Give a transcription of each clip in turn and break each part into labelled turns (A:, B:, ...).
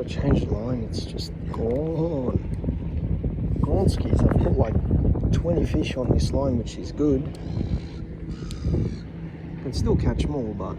A: gotta change the line. It's just gone. Gone skis. I've put like 20 fish on this line, which is good. Can still catch more, but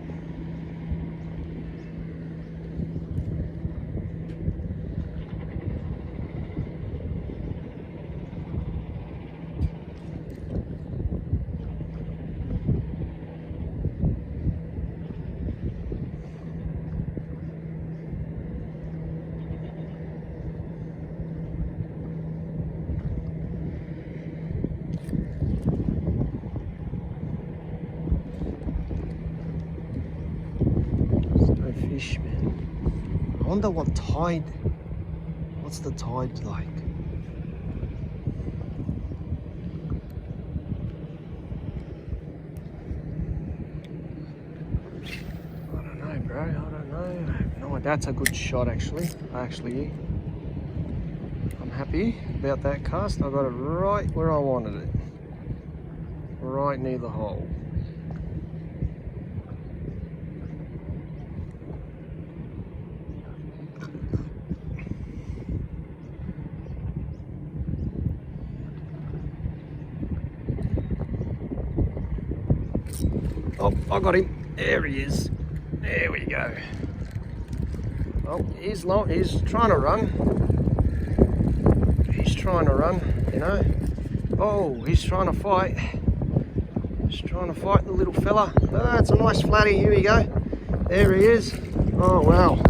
A: fish, man. I wonder what's the tide like? I don't know, bro. I don't know. I have no idea. That's a good shot, actually. I'm happy about that cast. I got it right where I wanted it. Right near the hole. Oh, I got him. There he is. There we go. Oh, he's trying to run. He's trying to run, you know. Oh, he's trying to fight. He's trying to fight the little fella. Oh, that's a nice flatty. Here we go. There he is. Oh, wow.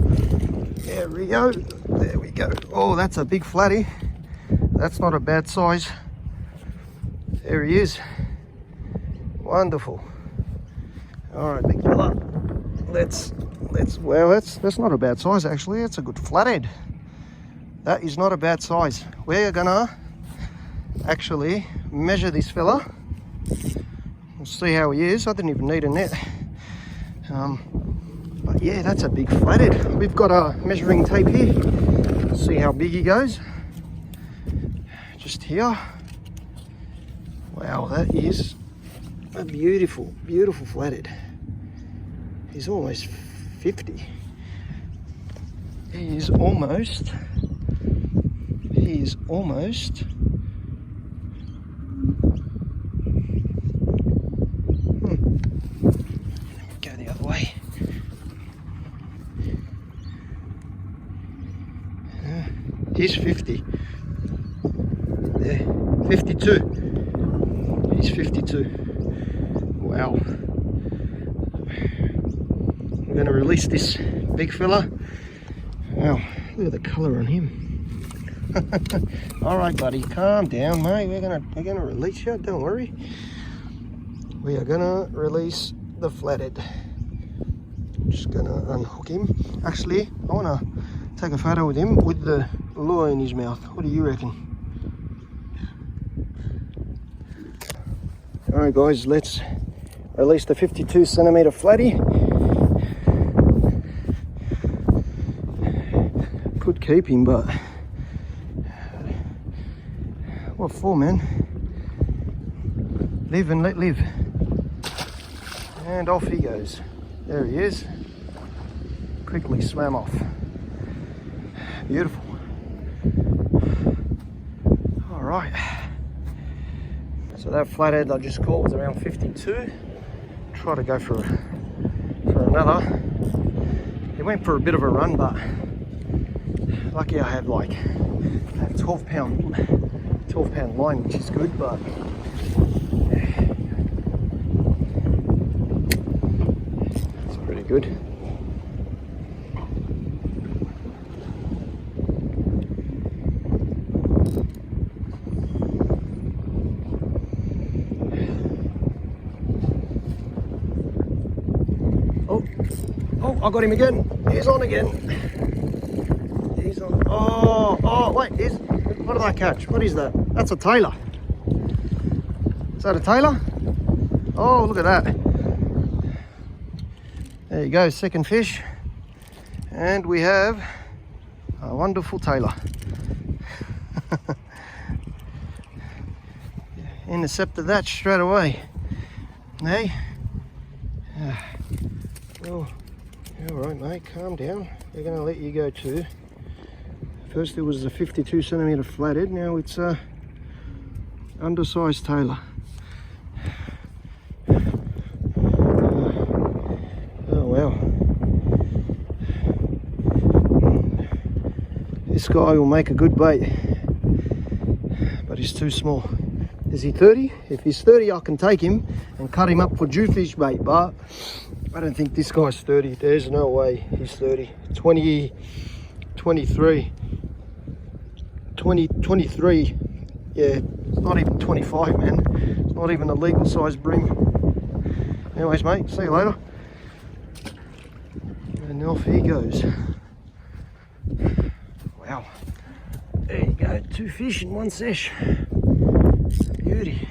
A: There we go. There we go. Oh, that's a big flatty. That's not a bad size. There he is. Wonderful. All right, big fella. Well, that's not a bad size, actually. It's a good flathead. That is not a bad size. We're gonna actually measure this fella. We'll see how he is. I didn't even need a net. But yeah, that's a big flathead. We've got a measuring tape here. Let's see how big he goes. Just here. Wow, that is a beautiful, beautiful flathead. He's almost 50. He is almost. Let me go the other way. He's 50. There, 52. He's 52. Wow. We're going to release this big fella. Wow, look at the colour on him. All right, buddy, calm down, mate. We're gonna release you. Don't worry. We are gonna release the flathead. Just gonna unhook him. Actually, I wanna take a photo with him with the lure in his mouth. What do you reckon? All right, guys, let's release the 52 centimeter flatty. Could keep him, but what for, man? Live and let live. And off he goes. There he is. Quickly swam off. Beautiful. All right. So that flathead I just caught was around 52. Try to go for another. He went for a bit of a run, but lucky I have like a 12 pound line, which is good, but it's pretty good. Oh, I got him again. He's on again. He's on. Oh, wait, what did I catch? What is that? That's a tailor. Is that a tailor? Oh, look at that. There you go, second fish. And we have a wonderful tailor. Intercepted that straight away. Hey? Oh, all right, mate, calm down. We're going to let you go too. First it was a 52 centimetre flathead, now it's a undersized tailor. Oh wow. This guy will make a good bait, but he's too small. Is he 30? If he's 30, I can take him and cut him up for jewfish bait, but I don't think this guy's 30. There's no way he's 30. 20, 23. 20, 23. Yeah, not even 25, man. It's not even a legal size bream. Anyways, mate, see you later. And off he goes. Wow. There you go, 2 fish in 1 sesh. Beauty.